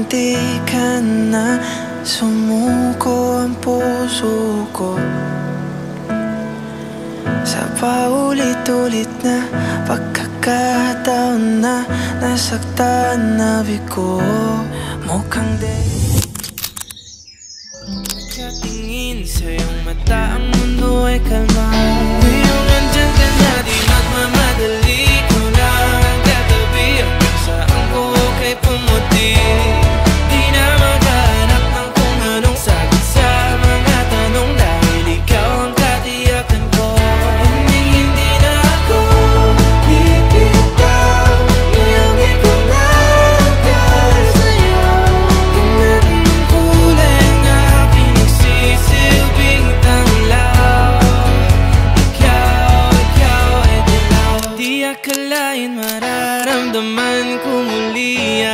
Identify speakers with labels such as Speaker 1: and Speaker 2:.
Speaker 1: di ka na sumuko ang puso ko. Sa paulit-ulit na pagkakataon na nasaktan na bigo, mukhang katingin sa iyong mata, ang mundo ay kalma. Ngayong andyan ka na, di magmamadali. Ko lang ang katabi, hanggang saan ko kay pumuti. Di na maghanap ng kung anong sagot sa mga tanong, dahil ikaw ang katiyakan ko. Hindi na ako bibitaw, iyong ipamahal sa'yo. Kung anong kulay ang aking nagsisilbing tanglaw, ikaw ay dilaw. Di akalain mararamdaman ko muli